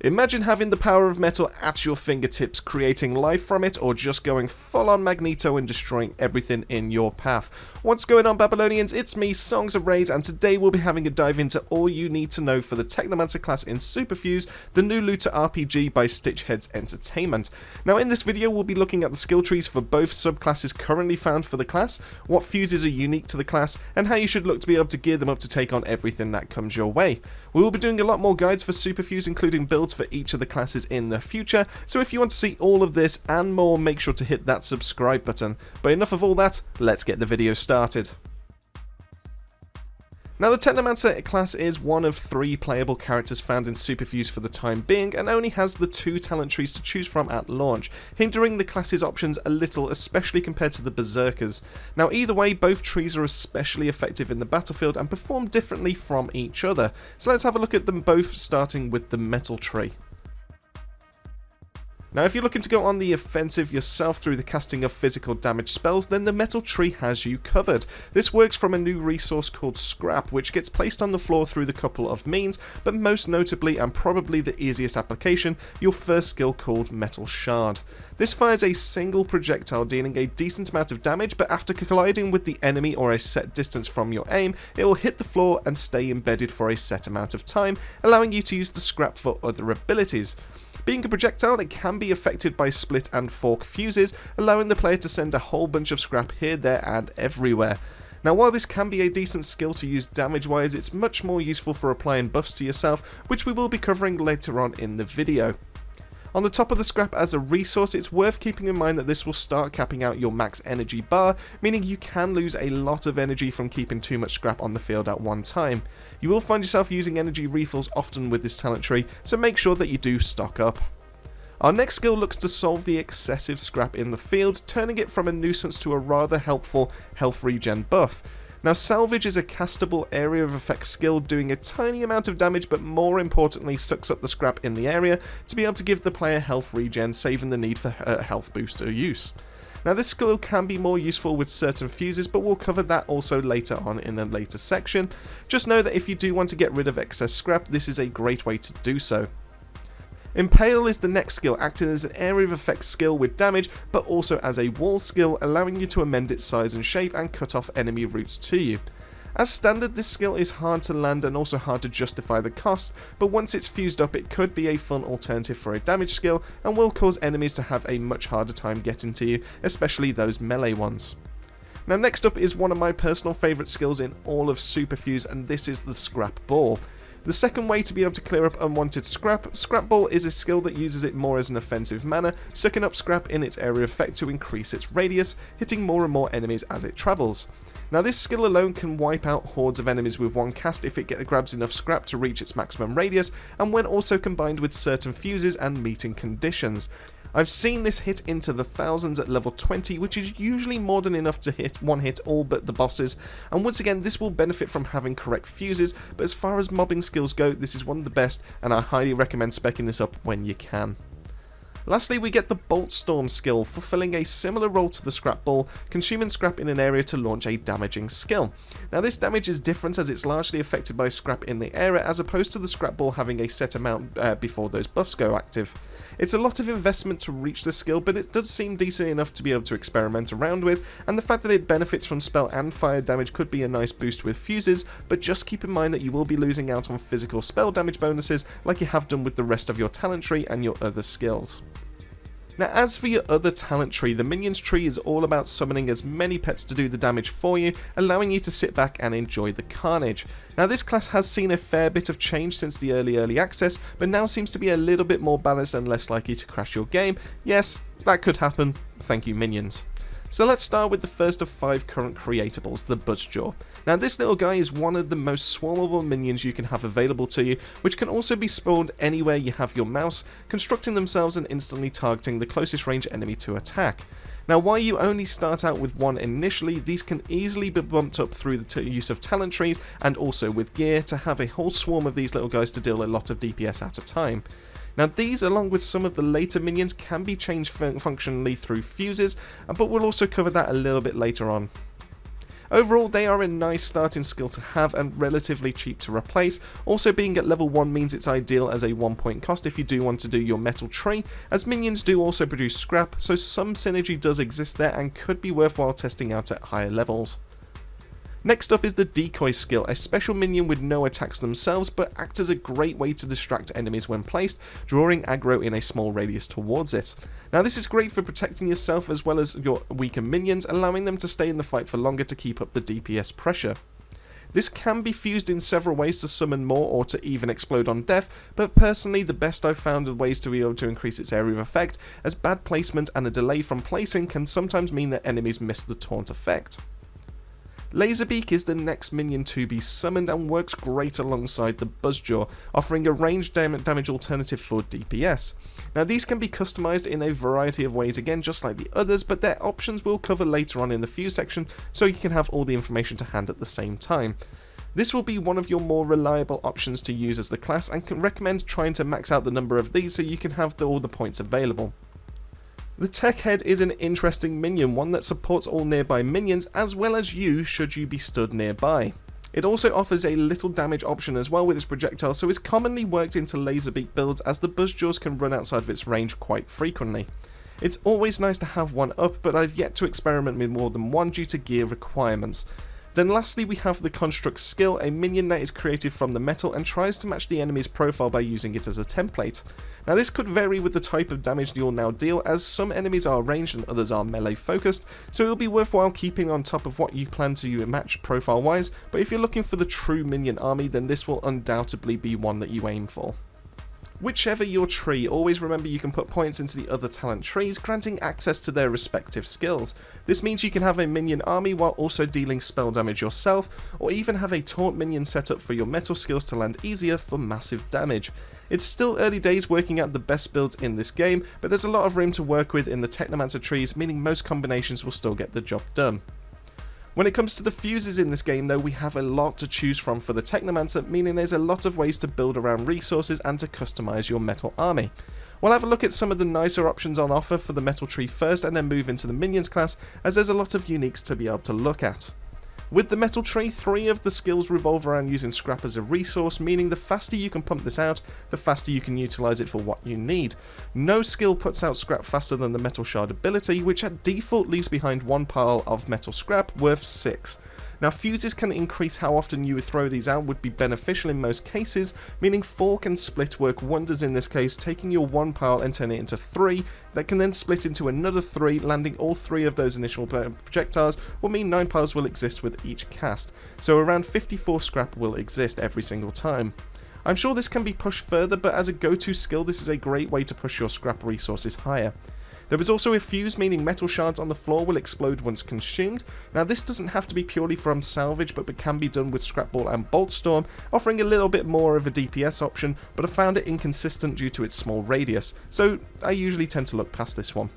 Imagine having the power of metal at your fingertips, creating life from it, or just going full on Magneto and destroying everything in your path. What's going on, Babylonians? It's me, Songs of Rage, and today we'll be having a dive into all you need to know for the Technomancer class in Superfuse, the new looter RPG by Stitchhead's Entertainment. Now in this video we'll be looking at the skill trees for both subclasses currently found for the class, what fuses are unique to the class, and how you should look to be able to gear them up to take on everything that comes your way. We will be doing a lot more guides for Superfuse, including builds for each of the classes in the future, so if you want to see all of this and more, make sure to hit that subscribe button. But enough of all that, let's get the video started. Now the Technomancer class is one of 3 playable characters found in Superfuse for the time being, and only has the 2 talent trees to choose from at launch, hindering the class's options a little, especially compared to the Berserkers. Now either way, both trees are especially effective in the battlefield and perform differently from each other, so let's have a look at them both, starting with the Metal tree. Now if you're looking to go on the offensive yourself through the casting of physical damage spells, then the Metal tree has you covered. This works from a new resource called Scrap, which gets placed on the floor through the couple of means, but most notably, and probably the easiest application, your first skill called Metal Shard. This fires a single projectile dealing a decent amount of damage, but after colliding with the enemy or a set distance from your aim, it will hit the floor and stay embedded for a set amount of time, allowing you to use the Scrap for other abilities. Being a projectile, it can be affected by split and fork fuses, allowing the player to send a whole bunch of scrap here, there and everywhere. Now while this can be a decent skill to use damage wise, it's much more useful for applying buffs to yourself, which we will be covering later on in the video. On the top of the scrap as a resource, it's worth keeping in mind that this will start capping out your max energy bar, meaning you can lose a lot of energy from keeping too much scrap on the field at one time. You will find yourself using energy refills often with this talent tree, so make sure that you do stock up. Our next skill looks to solve the excessive scrap in the field, turning it from a nuisance to a rather helpful health regen buff. Now Salvage is a castable area of effect skill, doing a tiny amount of damage, but more importantly sucks up the scrap in the area to be able to give the player health regen, saving the need for health booster use. Now this skill can be more useful with certain fuses, but we'll cover that also later on in a later section. Just know that if you do want to get rid of excess scrap, this is a great way to do so. Impale is the next skill, acting as an area of effect skill with damage, but also as a wall skill, allowing you to amend its size and shape and cut off enemy routes to you. As standard, this skill is hard to land and also hard to justify the cost, but once it's fused up it could be a fun alternative for a damage skill and will cause enemies to have a much harder time getting to you, especially those melee ones. Now next up is one of my personal favourite skills in all of Superfuse, and this is the Scrap Ball. The second way to be able to clear up unwanted scrap, Scrap Ball is a skill that uses it more as an offensive manner, sucking up scrap in its area of effect to increase its radius, hitting more and more enemies as it travels. Now this skill alone can wipe out hordes of enemies with one cast if it grabs enough scrap to reach its maximum radius, and when also combined with certain fuses and meeting conditions. I've seen this hit into the thousands at level 20, which is usually more than enough to hit all but the bosses, and once again this will benefit from having correct fuses, but as far as mobbing skills go, this is one of the best, and I highly recommend specking this up when you can. Lastly, we get the Bolt Storm skill, fulfilling a similar role to the Scrap Ball, consuming scrap in an area to launch a damaging skill. Now this damage is different as it's largely affected by scrap in the area, as opposed to the Scrap Ball having a set amount before those buffs go active. It's a lot of investment to reach this skill, but it does seem decent enough to be able to experiment around with, and the fact that it benefits from spell and fire damage could be a nice boost with fuses, but just keep in mind that you will be losing out on physical spell damage bonuses like you have done with the rest of your talent tree and your other skills. Now as for your other talent tree, the Minions tree is all about summoning as many pets to do the damage for you, allowing you to sit back and enjoy the carnage. Now this class has seen a fair bit of change since the early access, but now seems to be a little bit more balanced and less likely to crash your game. Yes, that could happen. Thank you, Minions. So let's start with the first of 5 current creatables, the Buzzjaw. Now this little guy is one of the most swarmable minions you can have available to you, which can also be spawned anywhere you have your mouse, constructing themselves and instantly targeting the closest range enemy to attack. Now while you only start out with one initially, these can easily be bumped up through the use of talent trees and also with gear to have a whole swarm of these little guys to deal a lot of DPS at a time. Now these, along with some of the later minions, can be changed functionally through fuses, but we'll also cover that a little bit later on. Overall, they are a nice starting skill to have and relatively cheap to replace. Also, being at level 1 means it's ideal as a 1-point cost if you do want to do your metal tree, as minions do also produce scrap, so some synergy does exist there and could be worthwhile testing out at higher levels. Next up is the decoy skill, a special minion with no attacks themselves but act as a great way to distract enemies when placed, drawing aggro in a small radius towards it. Now this is great for protecting yourself as well as your weaker minions, allowing them to stay in the fight for longer to keep up the DPS pressure. This can be fused in several ways to summon more or to even explode on death, but personally the best I've found are ways to be able to increase its area of effect, as bad placement and a delay from placing can sometimes mean that enemies miss the taunt effect. Laserbeak is the next minion to be summoned and works great alongside the Buzzjaw, offering a ranged damage alternative for DPS. Now these can be customized in a variety of ways again just like the others, but their options we'll cover later on in the Fuse section so you can have all the information to hand at the same time. This will be one of your more reliable options to use as the class and can recommend trying to max out the number of these so you can have all the points available. The Tech Head is an interesting minion, one that supports all nearby minions as well as you should you be stood nearby. It also offers a little damage option as well with its projectile, so is commonly worked into Laserbeak builds as the Buzzjaws can run outside of its range quite frequently. It's always nice to have one up, but I've yet to experiment with more than one due to gear requirements. Then lastly we have the Construct skill, a minion that is created from the metal and tries to match the enemy's profile by using it as a template. Now this could vary with the type of damage you'll now deal, as some enemies are ranged and others are melee focused, so it will be worthwhile keeping on top of what you plan to match profile wise, but if you're looking for the true minion army then this will undoubtedly be one that you aim for. Whichever your tree, always remember you can put points into the other talent trees, granting access to their respective skills. This means you can have a minion army while also dealing spell damage yourself, or even have a taunt minion set up for your metal skills to land easier for massive damage. It's still early days working out the best builds in this game, but there's a lot of room to work with in the Technomancer trees, meaning most combinations will still get the job done. When it comes to the fuses in this game though, we have a lot to choose from for the Technomancer, meaning there's a lot of ways to build around resources and to customize your metal army. We'll have a look at some of the nicer options on offer for the metal tree first and then move into the minions class, as there's a lot of uniques to be able to look at. With the metal tree, 3 of the skills revolve around using scrap as a resource, meaning the faster you can pump this out, the faster you can utilize it for what you need. No skill puts out scrap faster than the metal shard ability, which at default leaves behind 1 pile of metal scrap worth 6. Now fuses can increase how often you would throw these out, would be beneficial in most cases, meaning fork and split work wonders in this case, taking your 1 pile and turning it into 3, that can then split into another 3, landing all 3 of those initial projectiles will mean 9 piles will exist with each cast, so around 54 scrap will exist every single time. I'm sure this can be pushed further, but as a go-to skill this is a great way to push your scrap resources higher. There is also a fuse, meaning metal shards on the floor will explode once consumed. Now this doesn't have to be purely from salvage, but can be done with scrap ball and bolt storm, offering a little bit more of a DPS option, but I found it inconsistent due to its small radius, so I usually tend to look past this one.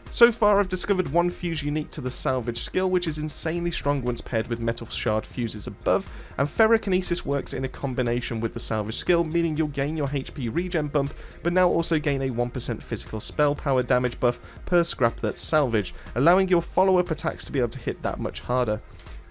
So far I've discovered one fuse unique to the salvage skill, which is insanely strong once paired with metal shard fuses above, and ferrokinesis works in a combination with the salvage skill, meaning you'll gain your HP regen bump, but now also gain a 1% physical spell power damage buff per scrap that's salvaged, allowing your follow-up attacks to be able to hit that much harder.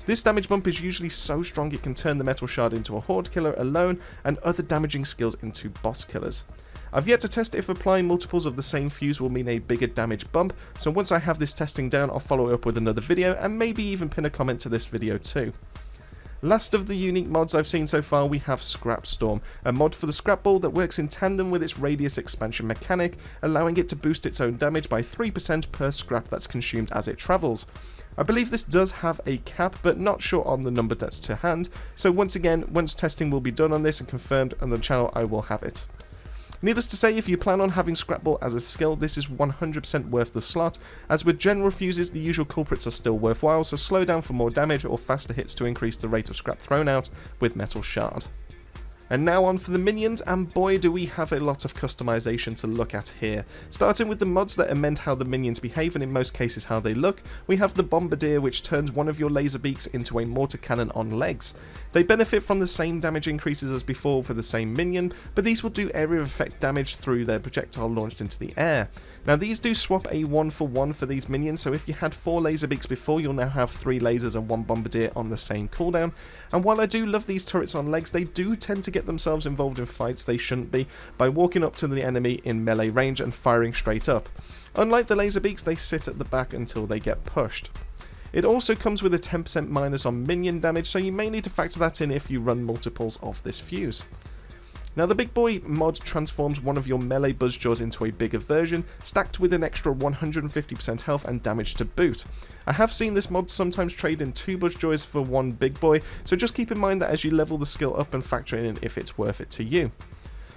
This damage bump is usually so strong it can turn the metal shard into a horde killer alone, and other damaging skills into boss killers. I've yet to test if applying multiples of the same fuse will mean a bigger damage bump, so once I have this testing down I'll follow it up with another video and maybe even pin a comment to this video too. Last of the unique mods I've seen so far, we have Scrap Storm, a mod for the scrap ball that works in tandem with its radius expansion mechanic, allowing it to boost its own damage by 3% per scrap that's consumed as it travels. I believe this does have a cap, but not sure on the number that's to hand, so once again, once testing will be done on this and confirmed on the channel, I will have it. Needless to say, if you plan on having Scrapball as a skill, this is 100% worth the slot, as with general fuses the usual culprits are still worthwhile, so slow down for more damage or faster hits to increase the rate of scrap thrown out with Metal Shard. And now on for the minions, and boy do we have a lot of customization to look at here. Starting with the mods that amend how the minions behave and in most cases how they look, we have the Bombardier, which turns one of your laser beaks into a mortar cannon on legs. They benefit from the same damage increases as before for the same minion, but these will do area of effect damage through their projectile launched into the air. Now these do swap a 1-for-1 for these minions, so if you had 4 laser beaks before, you'll now have 3 lasers and 1 Bombardier on the same cooldown. And while I do love these turrets on legs, they do tend to get themselves involved in fights they shouldn't be by walking up to the enemy in melee range and firing straight up. Unlike the laser beaks, they sit at the back until they get pushed. It also comes with a 10% minus on minion damage, so you may need to factor that in if you run multiples of this fuse. Now the Big Boy mod transforms one of your melee buzzjaws into a bigger version, stacked with an extra 150% health and damage to boot. I have seen this mod sometimes trade in 2 buzzjaws for 1 Big Boy, so just keep in mind that as you level the skill up and factor in if it's worth it to you.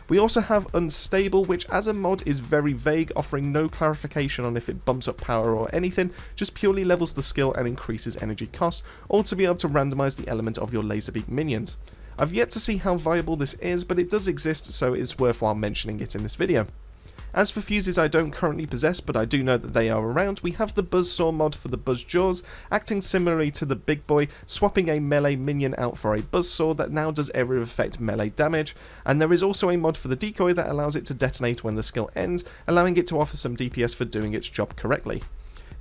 We also have Unstable, which as a mod is very vague, offering no clarification on if it bumps up power or anything, just purely levels the skill and increases energy costs, or to be able to randomize the element of your laserbeak minions. I've yet to see how viable this is, but it does exist, so it's worthwhile mentioning it in this video. As for fuses I don't currently possess, but I do know that they are around, we have the Buzzsaw mod for the Buzzjaws, acting similarly to the Big Boy, swapping a melee minion out for a Buzzsaw that now does area of effect melee damage, and there is also a mod for the Decoy that allows it to detonate when the skill ends, allowing it to offer some DPS for doing its job correctly.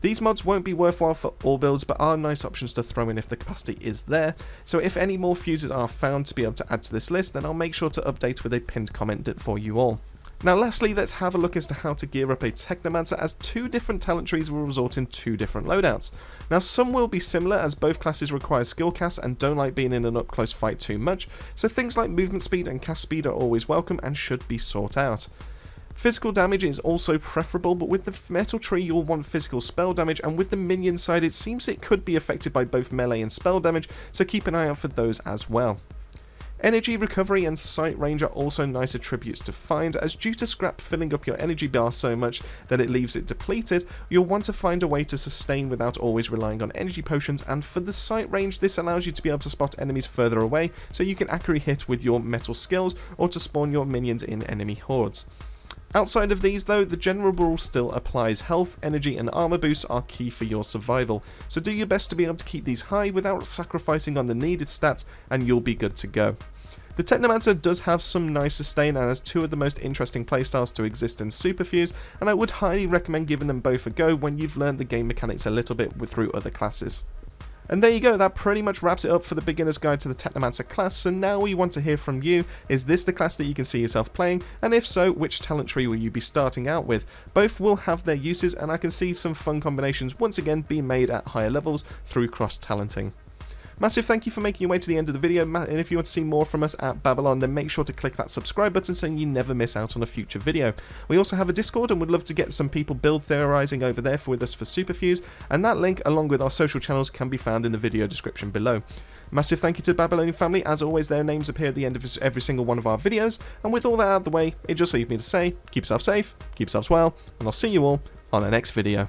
These mods won't be worthwhile for all builds, but are nice options to throw in if the capacity is there, so if any more fuses are found to be able to add to this list, then I'll make sure to update with a pinned comment for you all. Now lastly, let's have a look as to how to gear up a Technomancer, as 2 different talent trees will result in 2 different loadouts. Now some will be similar, as both classes require skill casts and don't like being in an up close fight too much, so things like movement speed and cast speed are always welcome and should be sought out. Physical damage is also preferable, but with the metal tree you'll want physical spell damage, and with the minion side it seems it could be affected by both melee and spell damage, so keep an eye out for those as well. Energy recovery and sight range are also nice attributes to find, as due to scrap filling up your energy bar so much that it leaves it depleted, you'll want to find a way to sustain without always relying on energy potions, and for the sight range this allows you to be able to spot enemies further away so you can accurately hit with your metal skills or to spawn your minions in enemy hordes. Outside of these though, the general rule still applies. Health, energy and armor boosts are key for your survival, so do your best to be able to keep these high without sacrificing on the needed stats and you'll be good to go. The Technomancer does have some nice sustain and has 2 of the most interesting playstyles to exist in Superfuse, and I would highly recommend giving them both a go when you've learned the game mechanics a little bit through other classes. And there you go, that pretty much wraps it up for the beginner's guide to the Technomancer class, so now we want to hear from you. Is this the class that you can see yourself playing? And if so, which talent tree will you be starting out with? Both will have their uses, and I can see some fun combinations once again being made at higher levels through cross-talenting. Massive thank you for making your way to the end of the video, and if you want to see more from us at Babylon, then make sure to click that subscribe button so you never miss out on a future video. We also have a Discord and would love to get some people build theorizing over there with us for Superfuse, and that link along with our social channels can be found in the video description below. Massive thank you to the Babylonian family, as always their names appear at the end of every single one of our videos, and with all that out of the way, it just leaves me to say, keep yourself safe, keep yourselves well, and I'll see you all on the next video.